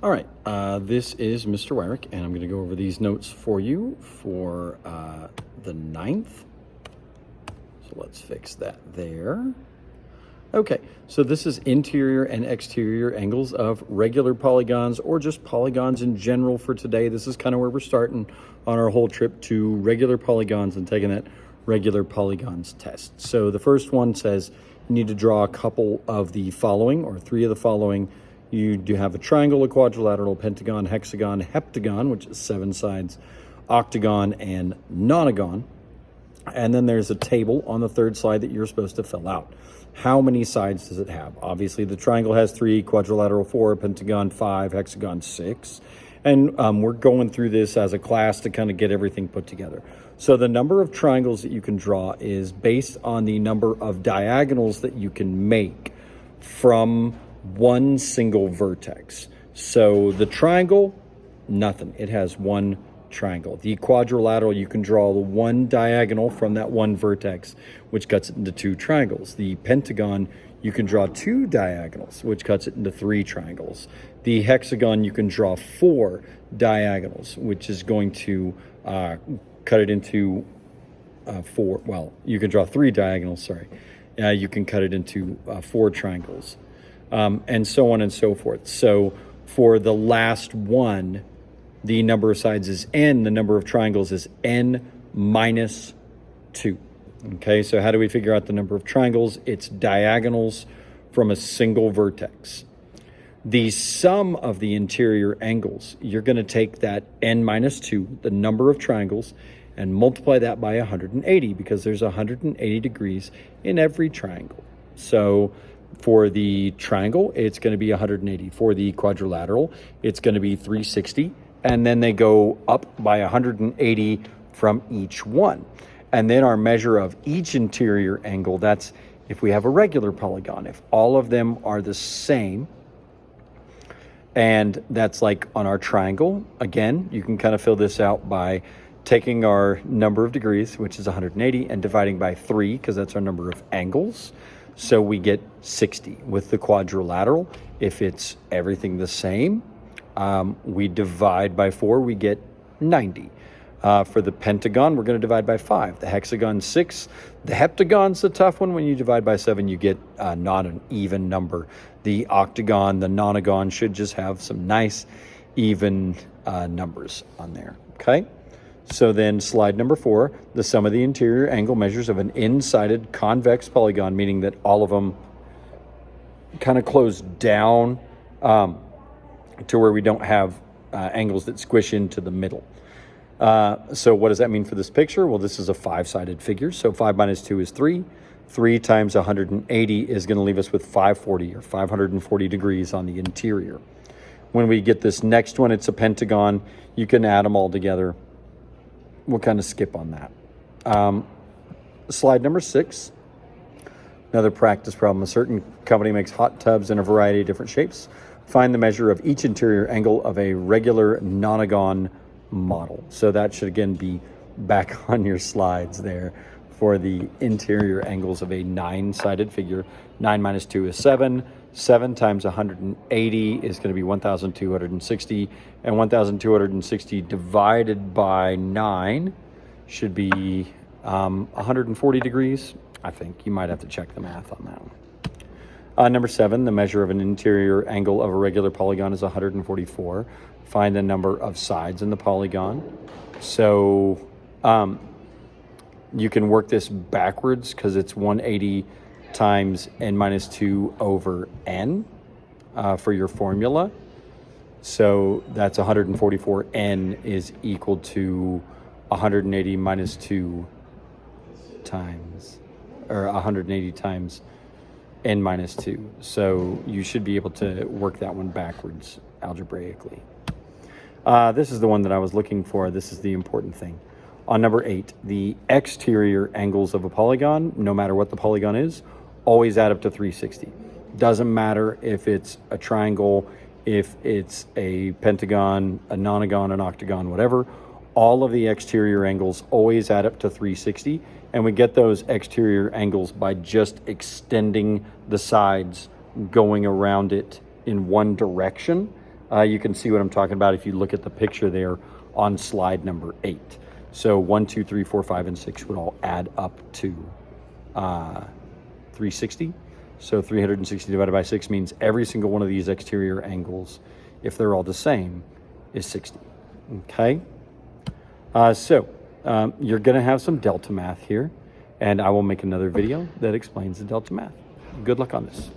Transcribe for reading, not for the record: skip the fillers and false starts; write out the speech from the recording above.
All right, this is Mr. Wyrick, and I'm going to go over these notes for you for the 9th. So let's fix that there. Okay, so this is interior and exterior angles of regular polygons or just polygons in general for today. This is kind of where we're starting on our whole trip to regular polygons and taking that regular polygons test. So the first one says you need to draw a couple of the following, or three of the following. You do have a triangle, a quadrilateral, pentagon, hexagon, heptagon, which is 7 sides, octagon, and nonagon. And then there's a table on the third slide that you're supposed to fill out. How many sides does it have? Obviously, the triangle has 3, quadrilateral 4, pentagon 5, hexagon 6. And we're going through this as a class to kind of get everything put together. So the number of triangles that you can draw is based on the number of diagonals that you can make from one single vertex. So the triangle, nothing. It has one triangle. The quadrilateral, you can draw the one diagonal from that one vertex, which cuts it into 2 triangles. The pentagon, you can draw 2 diagonals, which cuts it into 3 triangles. The hexagon, you can draw 4 diagonals, which is going to cut it into 4. Well, you can draw 3 diagonals, sorry. You can cut it into 4 triangles. And so on and so forth. So for the last one, the number of sides is n, the number of triangles is n minus 2. Okay, so how do we figure out the number of triangles? It's diagonals from a single vertex. The sum of the interior angles, you're going to take that n minus 2, the number of triangles, and multiply that by 180, because there's 180 degrees in every triangle. So for the triangle, it's going to be 180. For the quadrilateral, it's going to be 360. And then they go up by 180 from each one. And then our measure of each interior angle, that's if we have a regular polygon. If all of them are the same, and that's like on our triangle, again, you can kind of fill this out by taking our number of degrees, which is 180, and dividing by 3, because that's our number of angles. So we get 60. With the quadrilateral, if it's everything the same, we divide by 4, we get 90. For the pentagon, we're going to divide by 5. The hexagon 6. The heptagon's the tough one. When you divide by 7, you get not an even number. The octagon, the nonagon should just have some nice even numbers on there. Okay? So then slide number 4, the sum of the interior angle measures of an n-sided convex polygon, meaning that all of them kind of close down to where we don't have angles that squish into the middle. So what does that mean for this picture? Well, this is a 5-sided figure. So 5 minus 2 is 3. 3 times 180 is going to leave us with 540 or 540 degrees on the interior. When we get this next one, it's a pentagon. You can add them all together. We'll kind of skip on that. Slide number 6. Another practice problem. A certain company makes hot tubs in a variety of different shapes. Find the measure of each interior angle of a regular nonagon model. So that should again be back on your slides there for the interior angles of a 9-sided figure. 9 minus 2 is 7. 7 times 180 is going to be 1,260. And 1,260 divided by 9 should be 140 degrees. I think you might have to check the math on that one. Number 7, the measure of an interior angle of a regular polygon is 144. Find the number of sides in the polygon. So you can work this backwards because it's 180 times n minus 2 over n for your formula. So that's 144. N is equal to 180 minus 2 times, or 180 times n minus 2. So you should be able to work that one backwards algebraically. This is the one that I was looking for. This is the important thing. On number 8, the exterior angles of a polygon, no matter what the polygon is, always add up to 360. Doesn't matter if it's a triangle, if it's a pentagon, a nonagon, an octagon, whatever. All of the exterior angles always add up to 360. And we get those exterior angles by just extending the sides, going around it in one direction. You can see what I'm talking about if you look at the picture there on slide number 8. So 1, 2, 3, 4, 5, and 6 would all add up to 360. So 360 divided by 6 means every single one of these exterior angles, if they're all the same, is 60. Okay? You're going to have some delta math here, and I will make another video that explains the delta math. Good luck on this.